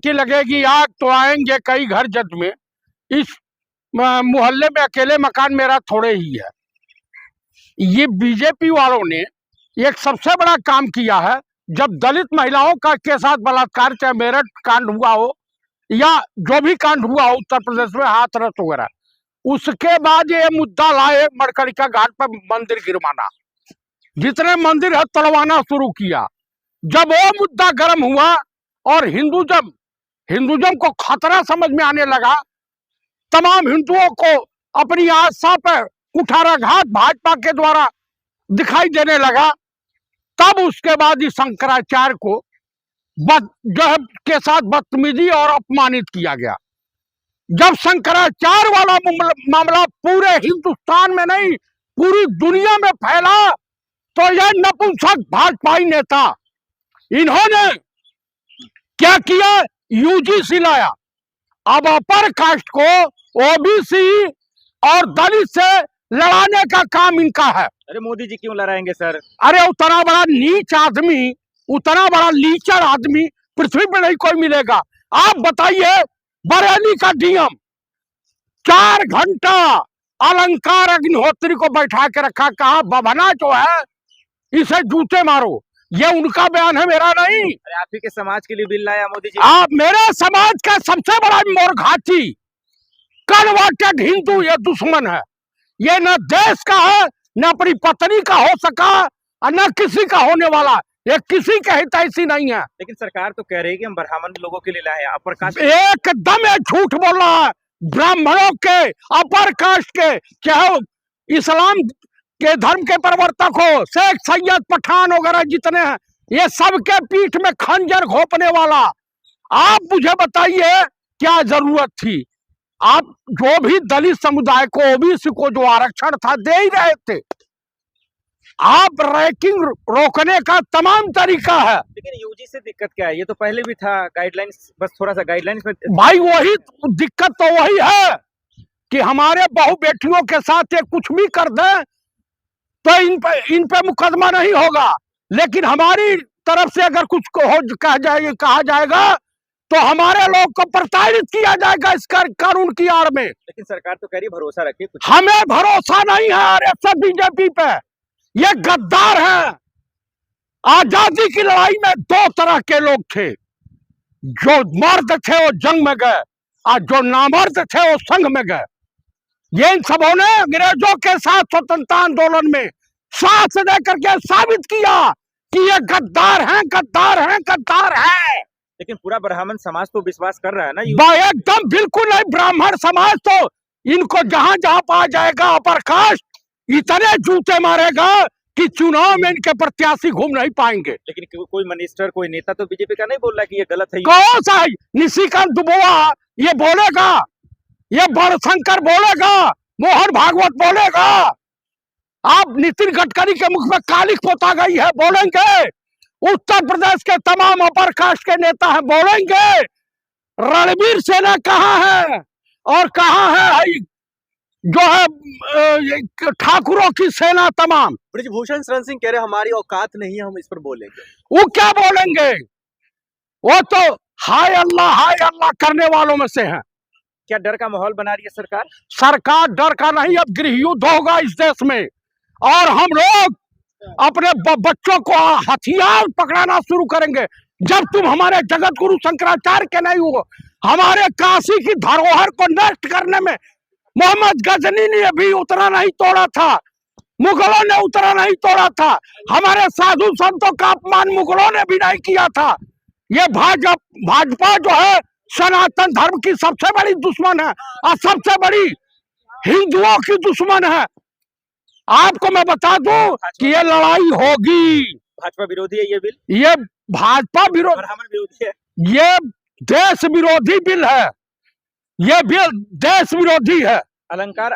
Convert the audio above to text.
की लगेगी आग तो आएंगे कई घर जद में, इस मोहल्ले में अकेले मकान मेरा थोड़े ही है। ये बीजेपी वालों ने एक सबसे बड़ा काम किया है। जब दलित महिलाओं का के साथ बलात्कार, चाहे मेरठ कांड हुआ हो या जो भी कांड हुआ हो उत्तर प्रदेश में, हाथरस वगैरह, उसके बाद ये मुद्दा लाए मरकरिका घाट पर मंदिर गिरवाना, जितने मंदिर है तोड़वाना शुरू किया। जब वो मुद्दा गर्म हुआ और हिंदुज्म को खतरा समझ में आने लगा, तमाम हिंदुओं को अपनी आस्था पर कुठाराघात भाजपा के द्वारा दिखाई देने लगा, तब उसके बाद इस शंकराचार्य को जो है के साथ बदतमीजी और अपमानित किया गया। जब शंकराचार्य वाला मामला पूरे हिंदुस्तान में नहीं पूरी दुनिया में फैला, तो यह नपुंसक भाजपाई नेता इन्होंने क्या किया, यूजीसी लाया। अब अपर कास्ट को ओबीसी और दलित से लड़ाने का काम इनका है। अरे मोदी जी क्यों लड़ाएंगे सर? अरे उतना बड़ा नीच आदमी, उतना बड़ा लीचर आदमी पृथ्वी पर नहीं कोई मिलेगा। आप बताइए, बरेली का डीएम 4 घंटा अलंकार अग्निहोत्री को बैठा के रखा, कहा बभना जो है इसे जूते मारो। ये उनका बयान है, मेरा नहीं। अरे आप ही के समाज के लिए बिल लाया मोदी जी। आप मेरे समाज का सबसे बड़ा मोरघाटी कन्वर्टेड हिंदू ये दुश्मन है। ये न देश का है, न अपनी पत्नी का हो सका और न किसी का होने वाला। ये किसी के हितैषी नहीं है। लेकिन सरकार तो कह रही है कि हम ब्राह्मण लोगों के लिए लाए हैं, अपर कास्ट। एकदम ये झूठ बोल रहा है। ब्राह्मणों के, अपर कास्ट के, चाहे इस्लाम के धर्म के प्रवर्तक हो, शेख सैयद पठान वगैरह जितने हैं, ये सबके पीठ में खंजर घोंपने वाला। आप मुझे बताइए क्या जरूरत थी? आप जो भी दलित समुदाय को, ओबीसी को जो आरक्षण था दे ही रहे थे। आप रैंकिंग रोकने का तमाम तरीका है। लेकिन यूजी से दिक्कत क्या है? ये तो पहले भी था, गाइडलाइंस, बस थोड़ा सा गाइडलाइंस में। भाई वही दिक्कत तो वही है कि हमारे बहू बेटियों के साथ ये कुछ भी कर दे तो इन पे मुकदमा नहीं होगा, लेकिन हमारी तरफ से अगर कुछ कहा जाएगा तो हमारे लोग को प्रताड़ित किया जाएगा इस कानून की आड़ में। लेकिन सरकार तो कह रही भरोसा रखिए। हमें भरोसा नहीं है आरएसएस बीजेपी पे। ये गद्दार है। आजादी की लड़ाई में 2 तरह के लोग थे, जो मर्द थे वो जंग में गए और जो नामर्द थे वो संघ में गए। ये इन सबों ने अंग्रेजों के साथ स्वतंत्रता आंदोलन में साथ देकर के साबित किया कि ये गद्दार हैं, गद्दार हैं, गद्दार हैं। लेकिन पूरा ब्राह्मण समाज तो विश्वास कर रहा है ना। एकदम बिल्कुल नहीं। ब्राह्मण समाज तो इनको जहां जहां पा जाएगा अपर कास्ट इतने जूते मारेगा कि चुनाव में इनके प्रत्याशी घूम नहीं पाएंगे। लेकिन कोई मिनिस्टर, कोई नेता तो बीजेपी का नहीं बोल रहा कि ये गलत है। कौन सा है? निशिकांत दुबोआ ये बोलेगा, ये बड़शंकर बोलेगा, मोहन भागवत बोलेगा। आप नितिन गडकरी के मुख में कालिक पोता गई है, बोलेंगे। उत्तर प्रदेश के तमाम अपर कास्ट के नेता हैं, बोलेंगे। रणवीर सेना कहाँ है और कहाँ है जो है ठाकुरों की सेना तमाम? ब्रिजभूषण शरण सिंह कह रहे हमारी औकात नहीं है, हम इस पर बोलेंगे। वो क्या बोलेंगे? वो तो हाय अल्लाह करने वालों में से हैं। क्या डर का माहौल बना रही है सरकार? सरकार डर का नहीं, अब गृह युद्ध होगा इस देश में और हम लोग अपने बच्चों को हथियार पकड़ाना शुरू करेंगे। जब तुम हमारे जगत गुरु शंकराचार्य के नहीं हो, हमारे काशी की धरोहर को नष्ट करने में मोहम्मद गजनी ने भी उतना नहीं तोड़ा था, मुगलों ने उतना नहीं तोड़ा था, हमारे साधु संतों का अपमान मुगलों ने भी नहीं किया था। ये भाजपा जो है सनातन धर्म की सबसे बड़ी दुश्मन है और सबसे बड़ी हिंदुओं की दुश्मन है। आपको मैं बता दूं कि ये लड़ाई होगी। भाजपा विरोधी है ये बिल? ये भाजपा विरोधी है। ये देश विरोधी बिल है। ये बिल देश विरोधी है। अलंकार